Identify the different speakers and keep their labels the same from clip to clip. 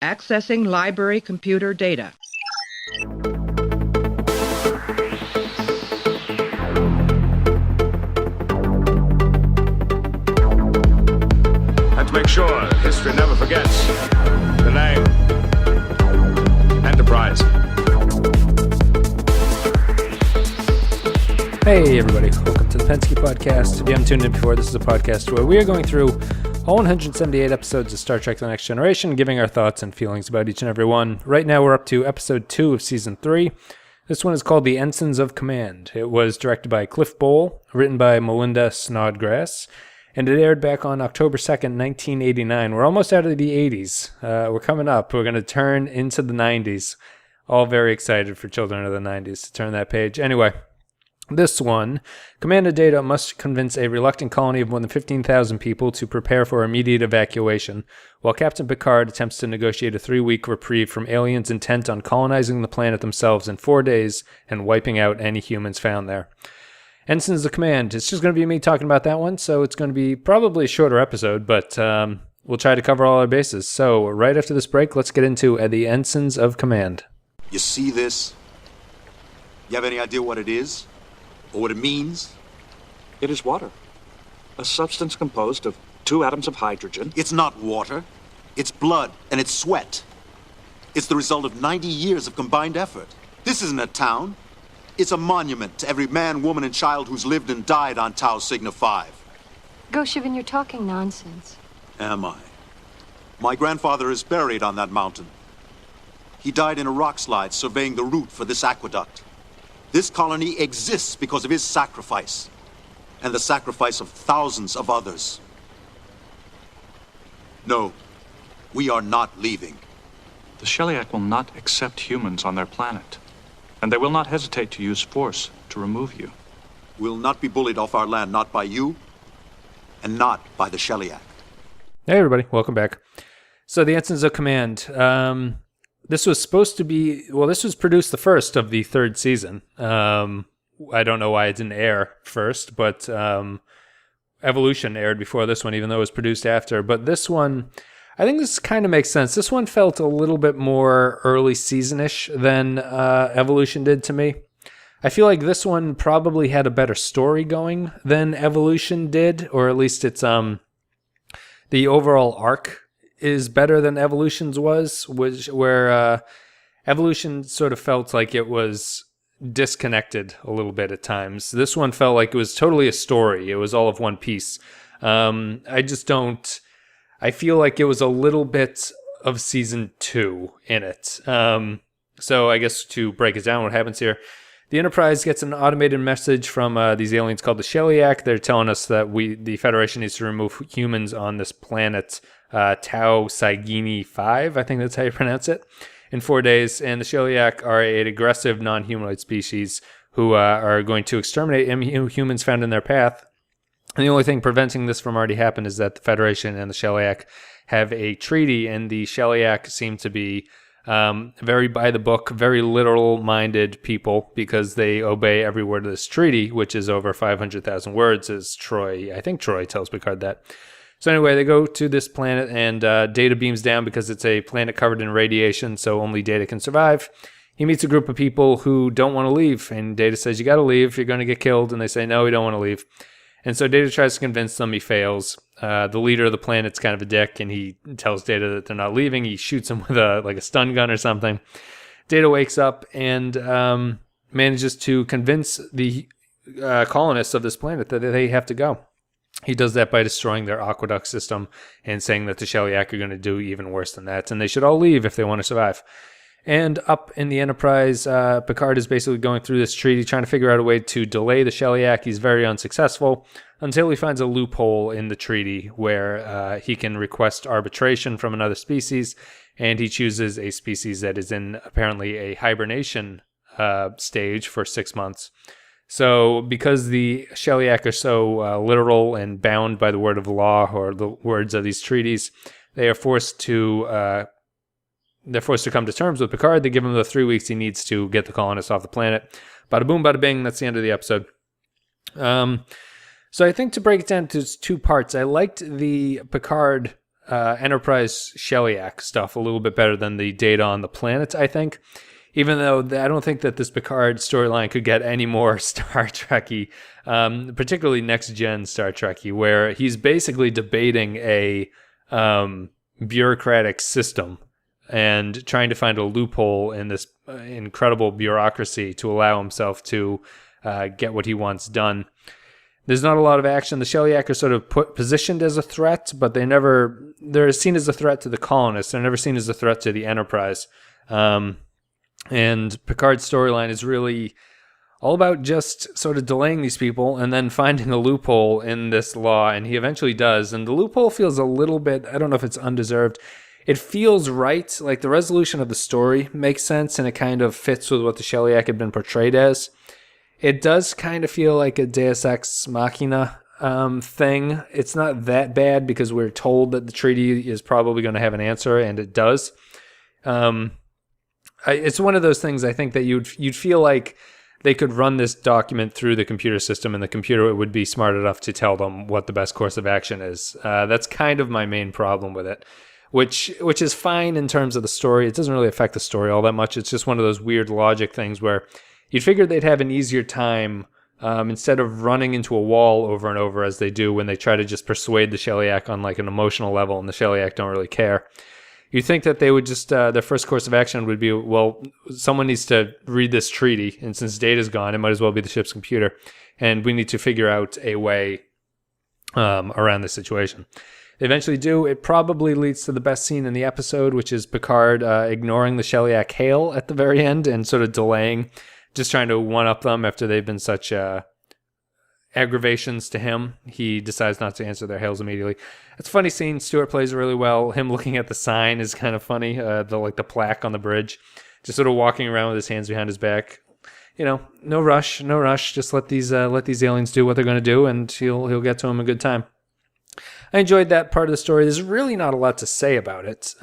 Speaker 1: Accessing library computer data.
Speaker 2: And to make sure history never forgets the name Enterprise.
Speaker 3: Hey everybody, welcome to the Pensky Podcast. If you haven't tuned in before, this is a podcast where we are going through all 178 episodes of Star Trek The Next Generation, giving our thoughts and feelings about each and every one. Right now we're up to episode 2 of season 3. This one is called The Ensigns of Command. It was directed by Cliff Bole, written by Melinda Snodgrass, and it aired back on October 2nd, 1989. We're almost out of the 80s. We're coming up. We're going to turn into the 90s. All very excited for children of the 90s to turn that page. Anyway, this one, Commander Data must convince a reluctant colony of more than 15,000 people to prepare for immediate evacuation, while Captain Picard attempts to negotiate a 3-week reprieve from aliens intent on colonizing the planet themselves in 4 days and wiping out any humans found there. Ensigns of Command. It's just going to be me talking about that one, so it's going to be probably a shorter episode, but we'll try to cover all our bases. So right after this break, let's get into the Ensigns of Command.
Speaker 4: You see this? You have any idea what it is? Or what it means?
Speaker 5: It is water. A substance composed of 2 atoms of hydrogen.
Speaker 4: It's not water. It's blood and it's sweat. It's the result of 90 years of combined effort. This isn't a town. It's a monument to every man, woman, and child who's lived and died on Tau Cygna 5.
Speaker 6: Goshevin, you're talking nonsense.
Speaker 4: Am I? My grandfather is buried on that mountain. He died in a rock slide surveying the route for this aqueduct. This colony exists because of his sacrifice, and the sacrifice of thousands of others. No, we are not leaving.
Speaker 5: The Sheliak will not accept humans on their planet, and they will not hesitate to use force to remove you.
Speaker 4: We'll not be bullied off our land, not by you, and not by the Sheliak.
Speaker 3: Hey everybody, welcome back. So the Ensigns of Command. This was supposed to be, this was produced the first of the 3rd season. I don't know why it didn't air first, but Evolution aired before this one, even though it was produced after. But this one, I think this kind of makes sense. This one felt a little bit more early season-ish than Evolution did to me. I feel like this one probably had a better story going than Evolution did, or at least it's the overall arc is better than Evolution's was, where Evolution sort of felt like it was disconnected a little bit at times. This one felt like it was totally a story. It was all of one piece. I feel like it was a little bit of season 2 in it. So I guess to break it down, what happens here, the Enterprise gets an automated message from these aliens called the Sheliak. They're telling us that the Federation needs to remove humans on this planet, Tau Cygna 5, I think that's how you pronounce it, in 4 days. And the Sheliak are an aggressive non-humanoid species who are going to exterminate humans found in their path. And the only thing preventing this from already happening is that the Federation and the Sheliak have a treaty, and the Sheliak seem to be very by the book, very literal-minded people, because they obey every word of this treaty, which is over 500,000 words, as I think Troy tells Picard that. So anyway, they go to this planet, and Data beams down because it's a planet covered in radiation, so only Data can survive. He meets a group of people who don't want to leave, and Data says, you got to leave, you're going to get killed, and they say, no, we don't want to leave. And so Data tries to convince them, he fails. The leader of the planet's kind of a dick, and he tells Data that they're not leaving. He shoots him with a stun gun or something. Data wakes up and manages to convince the colonists of this planet that they have to go. He does that by destroying their aqueduct system and saying that the Sheliak are going to do even worse than that, and they should all leave if they want to survive. And up in the Enterprise, Picard is basically going through this treaty, trying to figure out a way to delay the Sheliak. He's very unsuccessful until he finds a loophole in the treaty where he can request arbitration from another species, and he chooses a species that is in apparently a hibernation stage for 6 months. So because the Sheliak are so literal and bound by the word of law or the words of these treaties, they are forced to come to terms with Picard. They give him the 3 weeks he needs to get the colonists off the planet. Bada boom, bada bing. That's the end of the episode. So I think to break it down to 2 parts, I liked the Picard Enterprise Shellyak stuff a little bit better than the data on the planet, I think. Even though I don't think that this Picard storyline could get any more Star Trek-y, particularly next-gen Star Trek-y, where he's basically debating a bureaucratic system and trying to find a loophole in this incredible bureaucracy to allow himself to get what he wants done. There's not a lot of action. The Shellyak are sort of positioned as a threat, but they're seen as a threat to the colonists. They're never seen as a threat to the Enterprise. And Picard's storyline is really all about just sort of delaying these people and then finding a loophole in this law, and he eventually does. And the loophole feels a little bit, I don't know if it's undeserved. It feels right, like the resolution of the story makes sense, and it kind of fits with what the Shellyak had been portrayed as. It does kind of feel like a Deus Ex Machina thing. It's not that bad because we're told that the treaty is probably going to have an answer, and it does. It's one of those things I think that you'd feel like they could run this document through the computer system and the computer would be smart enough to tell them what the best course of action is. That's kind of my main problem with it, which is fine in terms of the story. It doesn't really affect the story all that much. It's just one of those weird logic things where you'd figure they'd have an easier time instead of running into a wall over and over as they do when they try to just persuade the Shellyak on like an emotional level, and the Shellyak don't really care. You'd think that they would just, their first course of action would be, well, someone needs to read this treaty, and since Data's gone, it might as well be the ship's computer, and we need to figure out a way around this situation. They eventually do. It probably leads to the best scene in the episode, which is Picard ignoring the Shellyak hail at the very end and sort of delaying, just trying to one-up them after they've been such aggravations to him. He decides not to answer their hails immediately. It's a funny scene. Stewart plays it really well. Him looking at the sign is kind of funny. The plaque on the bridge, just sort of walking around with his hands behind his back. You know, no rush. Just let these aliens do what they're going to do, and he'll get to them a good time. I enjoyed that part of the story. There's really not a lot to say about it.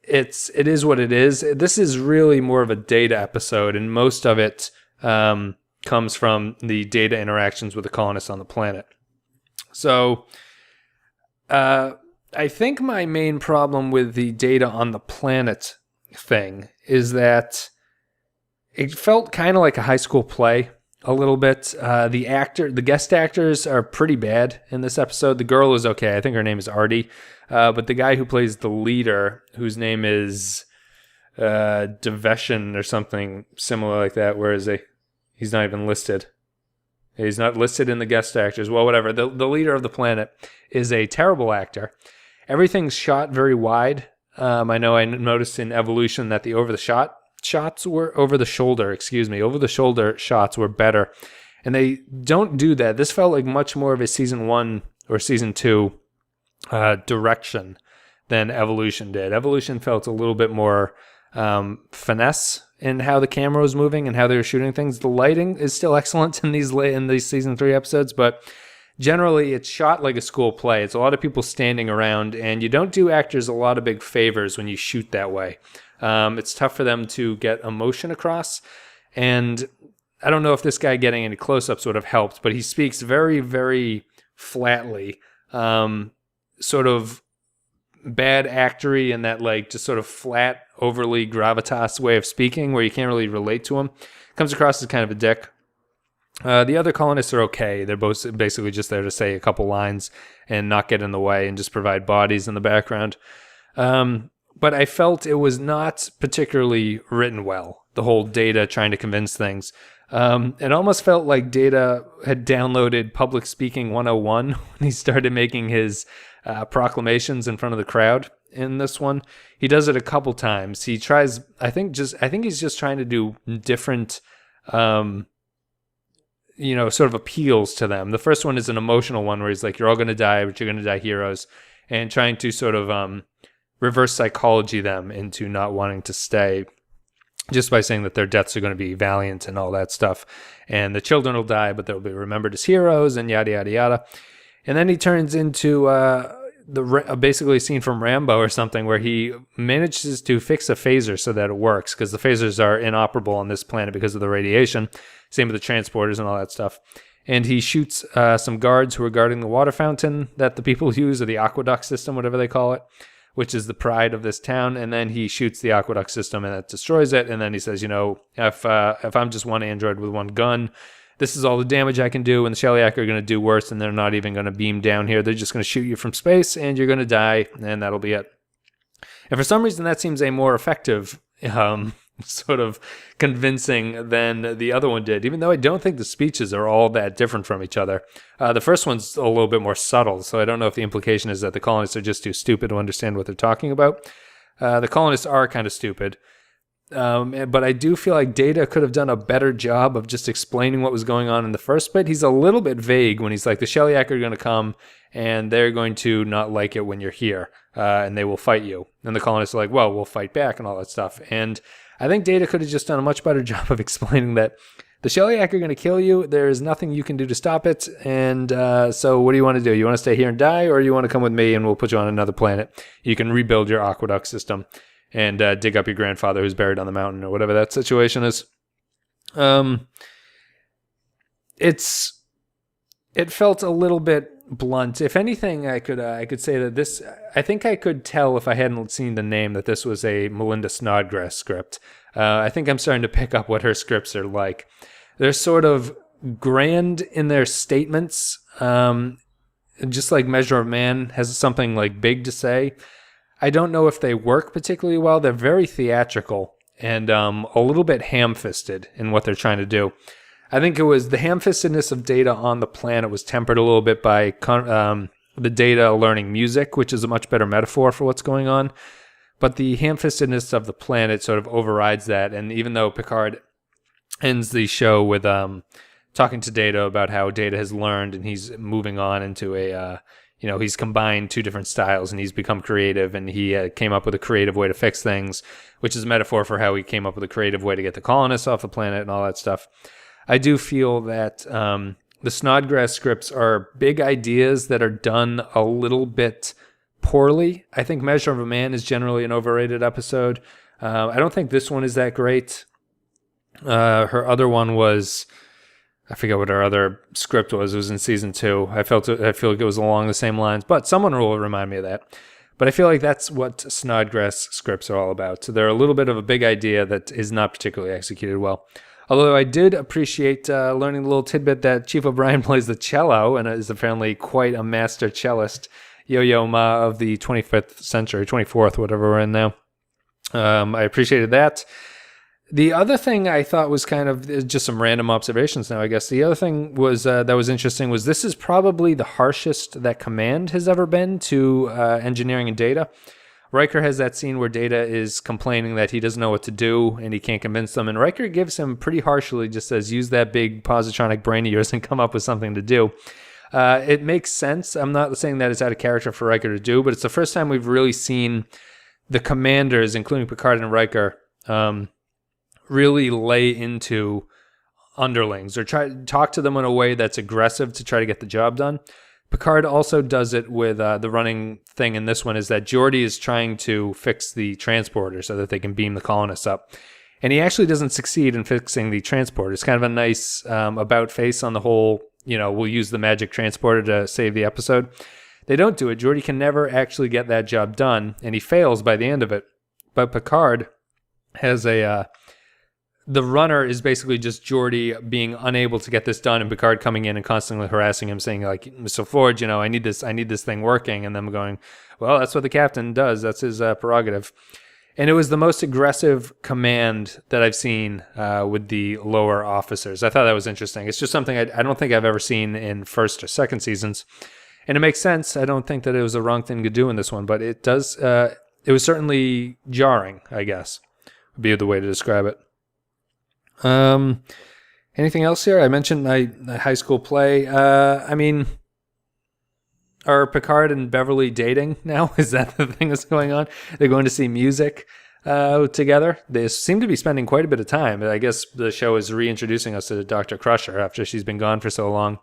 Speaker 3: It is what it is. This is really more of a Data episode, and most of it comes from the Data interactions with the colonists on the planet. So, I think my main problem with the Data on the planet thing is that it felt kind of like a high school play a little bit. The guest actors are pretty bad in this episode. The girl is okay. I think her name is Artie. But the guy who plays the leader, whose name is Deveshan or something similar like that, where is he? He's not even listed. He's not listed in the guest actors. Well, whatever. The leader of the planet is a terrible actor. Everything's shot very wide. I know I noticed in Evolution that the over-the-shoulder shots were better. And they don't do that. This felt like much more of a season 1 or season 2 direction than Evolution did. Evolution felt a little bit more finesse in how the camera was moving and how they were shooting things. The lighting is still excellent in these season 3 episodes, but generally it's shot like a school play. It's a lot of people standing around, and you don't do actors a lot of big favors when you shoot that way. It's tough for them to get emotion across, and I don't know if this guy getting any close-ups would have helped, but he speaks very, very flatly, sort of bad actory in that like just sort of flat, overly gravitas way of speaking where you can't really relate to him. Comes across as kind of a dick. The other colonists are okay. They're both basically just there to say a couple lines and not get in the way and just provide bodies in the background. But I felt it was not particularly written well, the whole Data trying to convince things. It almost felt like Data had downloaded Public Speaking 101 when he started making his proclamations in front of the crowd in this one. He does it a couple times. He tries, I think he's just trying to do different, sort of appeals to them. The first one is an emotional one where he's like, you're all going to die, but you're going to die heroes, and trying to sort of reverse psychology them into not wanting to stay, just by saying that their deaths are going to be valiant and all that stuff. And the children will die, but they'll be remembered as heroes and yada, yada, yada. And then he turns into basically a scene from Rambo or something where he manages to fix a phaser so that it works, because the phasers are inoperable on this planet because of the radiation. Same with the transporters and all that stuff. and he shoots some guards who are guarding the water fountain that the people use, or the aqueduct system, whatever they call it, which is the pride of this town. And then he shoots the aqueduct system, and that destroys it. And then he says, if I'm just one android with one gun, this is all the damage I can do, and the Shellyak are going to do worse, and they're not even going to beam down here. They're just going to shoot you from space, and you're going to die, and that'll be it. And for some reason, that seems a more effective sort of convincing than the other one did, even though I don't think the speeches are all that different from each other. The first one's a little bit more subtle, so I don't know if the implication is that the colonists are just too stupid to understand what they're talking about. The colonists are kind of stupid. But I do feel like Data could have done a better job of just explaining what was going on in the first bit. He's a little bit vague when he's like, the Shellyak are going to come and they're going to not like it when you're here, and they will fight you. And the colonists are like, well, we'll fight back and all that stuff. And I think Data could have just done a much better job of explaining that the Shellyak are going to kill you. There is nothing you can do to stop it. And so what do you want to do? You want to stay here and die, or you want to come with me and we'll put you on another planet? You can rebuild your aqueduct system and dig up your grandfather who's buried on the mountain, or whatever that situation is. It felt a little bit blunt. If anything, I could say that this, I think I could tell if I hadn't seen the name that this was a Melinda Snodgrass script. I think I'm starting to pick up what her scripts are like. They're sort of grand in their statements, just like Measure of Man has something like big to say. I don't know if they work particularly well. They're very theatrical and a little bit ham-fisted in what they're trying to do. I think it was the ham-fistedness of Data on the planet was tempered a little bit by the Data learning music, which is a much better metaphor for what's going on. But the ham-fistedness of the planet sort of overrides that. And even though Picard ends the show with talking to Data about how Data has learned and he's moving on into a... he's combined two different styles and he's become creative, and he came up with a creative way to fix things, which is a metaphor for how he came up with a creative way to get the colonists off the planet and all that stuff. I do feel that the Snodgrass scripts are big ideas that are done a little bit poorly. I think Measure of a Man is generally an overrated episode. I don't think this one is that great. Her other one was... I forget what our other script was. It was in season 2. I feel like it was along the same lines, but someone will remind me of that. But I feel like that's what Snodgrass scripts are all about. So they're a little bit of a big idea that is not particularly executed well. Although I did appreciate learning the little tidbit that Chief O'Brien plays the cello and is apparently quite a master cellist. Yo-Yo Ma of the 25th century, 24th, whatever we're in now. I appreciated that. The other thing I thought was kind of just some random observations now, I guess. The other thing was that was interesting was this is probably the harshest that Command has ever been to engineering and Data. Riker has that scene where Data is complaining that he doesn't know what to do and he can't convince them. And Riker gives him pretty harshly, just says, use that big positronic brain of yours and come up with something to do. It makes sense. I'm not saying that it's out of character for Riker to do, but it's the first time we've really seen the commanders, including Picard and Riker, really lay into underlings or try to talk to them in a way that's aggressive to try to get the job done. Picard also does it with the running thing in this one is that Geordi is trying to fix the transporter so that they can beam the colonists up. And he actually doesn't succeed in fixing the transporter. It's kind of a nice about face on the whole, we'll use the magic transporter to save the episode. They don't do it. Geordi can never actually get that job done, and he fails by the end of it. But Picard has the runner is basically just Geordi being unable to get this done, and Picard coming in and constantly harassing him, saying like, "Mr. Forge, I need this thing working," and them going, "Well, that's what the captain does. That's his prerogative." And it was the most aggressive command that I've seen with the lower officers. I thought that was interesting. It's just something I don't think I've ever seen in first or second seasons, and it makes sense. I don't think that it was the wrong thing to do in this one, but it does. It was certainly jarring, I guess, would be the way to describe it. Anything else here? I mentioned my high school play. Are Picard and Beverly dating now? Is that the thing that's going on? They're going to see music together. They seem to be spending quite a bit of time. I guess the show is reintroducing us to Dr. Crusher after she's been gone for so long.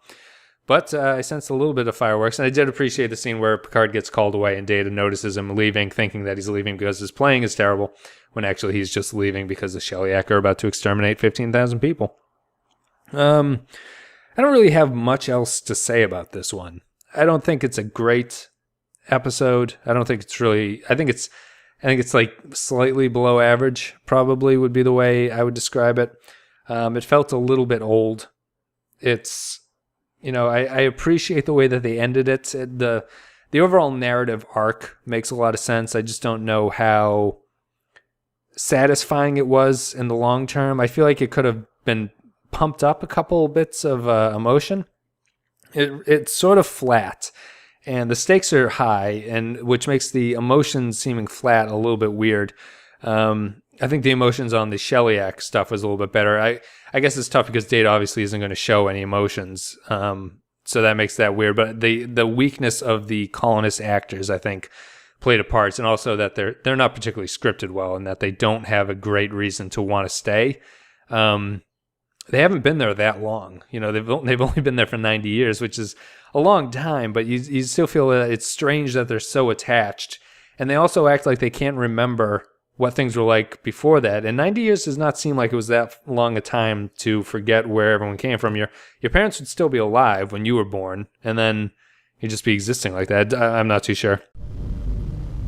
Speaker 3: But I sensed a little bit of fireworks, and I did appreciate the scene where Picard gets called away and Data notices him leaving, thinking that he's leaving because his playing is terrible, when actually he's just leaving because the Shellyak are about to exterminate 15,000 people. I don't really have much else to say about this one. I don't think it's a great episode. I don't think it's really. I think it's like slightly below average. Probably would be the way I would describe it. It felt a little bit old. It's, I appreciate the way that they ended it. The overall narrative arc makes a lot of sense. I just don't know how satisfying it was in the long term. I feel like it could have been pumped up a couple bits of emotion. It's sort of flat, and the stakes are high, and which makes the emotions seeming flat a little bit weird. I think the emotions on the Shellyak stuff was a little bit better. I guess it's tough because Data obviously isn't going to show any emotions, so that makes that weird. But the weakness of the colonist actors, I think, played a part, and also that they're not particularly scripted well, and that they don't have a great reason to want to stay. They haven't been there that long. They've only been there for 90 years, which is a long time, but you still feel that it's strange that they're so attached. And they also act like they can't remember what things were like before that. And 90 years does not seem like it was that long a time to forget where everyone came from. Your parents would still be alive when you were born, and then you'd just be existing like that. I'm not too sure.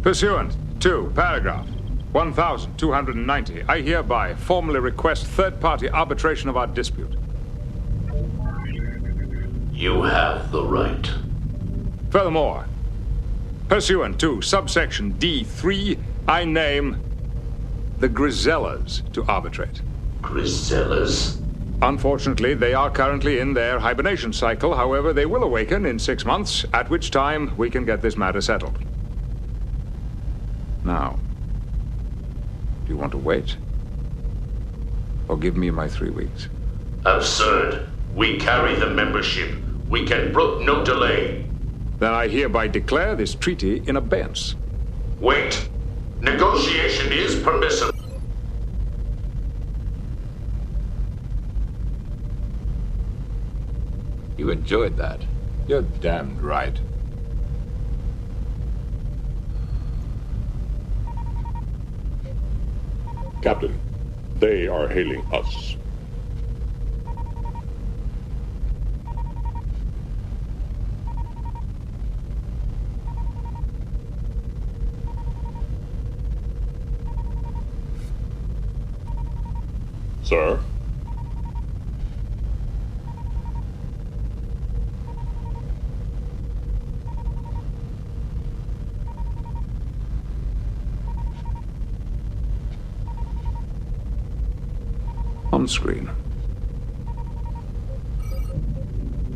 Speaker 2: Pursuant to paragraph 1290, I hereby formally request third-party arbitration of our dispute.
Speaker 7: You have the right.
Speaker 2: Furthermore, pursuant to subsection D3, I name the Grizellas to arbitrate.
Speaker 7: Grizellas?
Speaker 2: Unfortunately, they are currently in their hibernation cycle. However, they will awaken in 6 months, at which time we can get this matter settled. Now, do you want to wait? Or give me my 3 weeks?
Speaker 7: Absurd. We carry the membership. We can brook no delay.
Speaker 2: Then I hereby declare this treaty in abeyance.
Speaker 7: Wait. Negotiation is permissible.
Speaker 2: You enjoyed that. You're damned right.
Speaker 8: Captain, they are hailing us. Sir?
Speaker 2: On screen.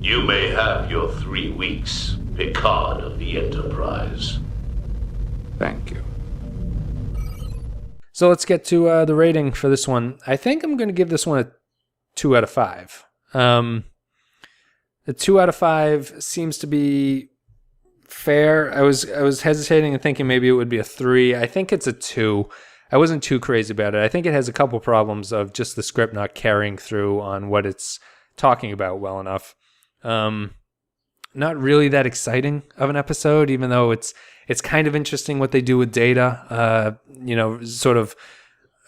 Speaker 7: You may have your 3 weeks, Picard of the Enterprise.
Speaker 2: Thank you.
Speaker 3: So let's get to the rating for this one. I think I'm going to give this one a 2 out of 5. The 2 out of 5 seems to be fair. I was hesitating and thinking maybe it would be a 3. I think it's a 2. I wasn't too crazy about it. I think it has a couple problems of just the script not carrying through on what it's talking about well enough. Not really that exciting of an episode, even though it's kind of interesting what they do with Data. Sort of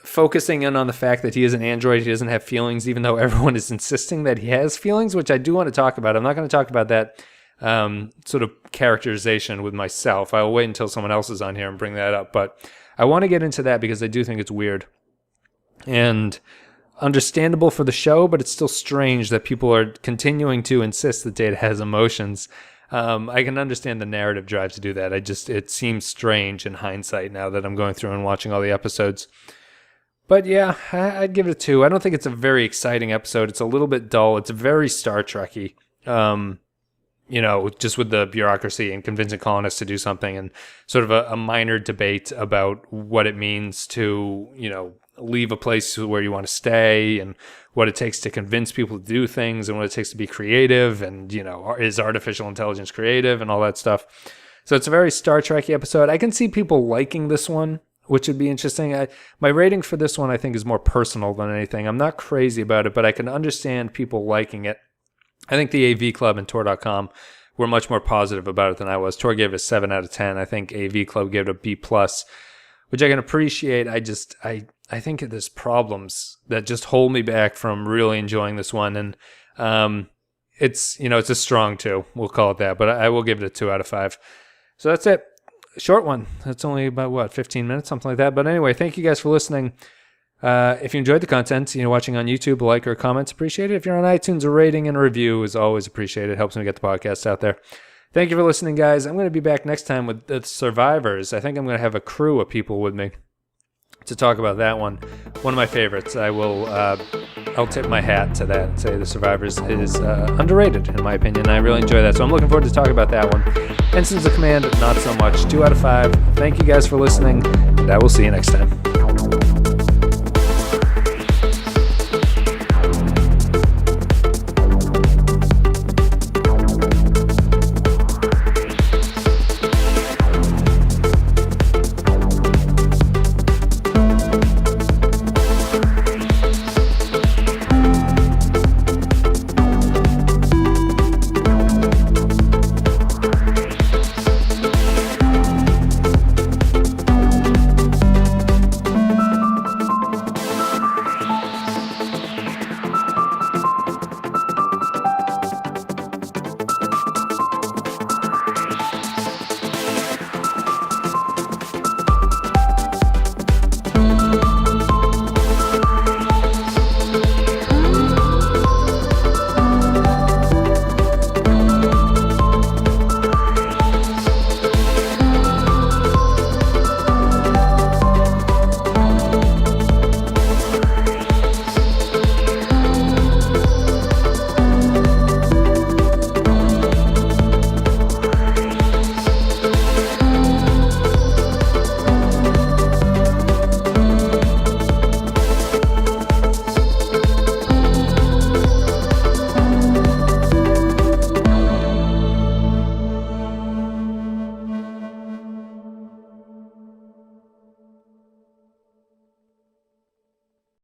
Speaker 3: focusing in on the fact that he is an android, he doesn't have feelings, even though everyone is insisting that he has feelings, which I do want to talk about. I'm not going to talk about that sort of characterization with myself. I'll wait until someone else is on here and bring that up, but I want to get into that because I do think it's weird and understandable for the show, but it's still strange that people are continuing to insist that Data has emotions. I can understand the narrative drive to do that. It seems strange in hindsight now that I'm going through and watching all the episodes. But yeah, I'd give it a 2. I don't think it's a very exciting episode. It's a little bit dull. It's very Star Trek-y. Just with the bureaucracy and convincing colonists to do something, and sort of a minor debate about what it means to, leave a place where you want to stay, and what it takes to convince people to do things, and what it takes to be creative, and, is artificial intelligence creative, and all that stuff. So it's a very Star Trek-y episode. I can see people liking this one, which would be interesting. My rating for this one, I think, is more personal than anything. I'm not crazy about it, but I can understand people liking it. I think the AV Club and Tor.com were much more positive about it than I was. Tor gave it a 7 out of 10. I think AV Club gave it a B+, which I can appreciate. I think there's problems that just hold me back from really enjoying this one. And it's a strong 2. We'll call it that, but I will give it a 2 out of 5. So that's it. Short one. That's only about 15 minutes, something like that. But anyway, thank you guys for listening. If you enjoyed the content, watching on YouTube, like or comments, appreciate it. If you're on iTunes, a rating and a review is always appreciated. It helps me get the podcast out there. Thank you for listening, guys. I'm going to be back next time with the Survivors. I think I'm going to have a crew of people with me to talk about that one. One of my favorites. I'll tip my hat to that and say the Survivors is underrated, in my opinion. I really enjoy that. So I'm looking forward to talking about that one. Ensigns of Command, not so much. 2 out of 5. Thank you guys for listening, and I will see you next time.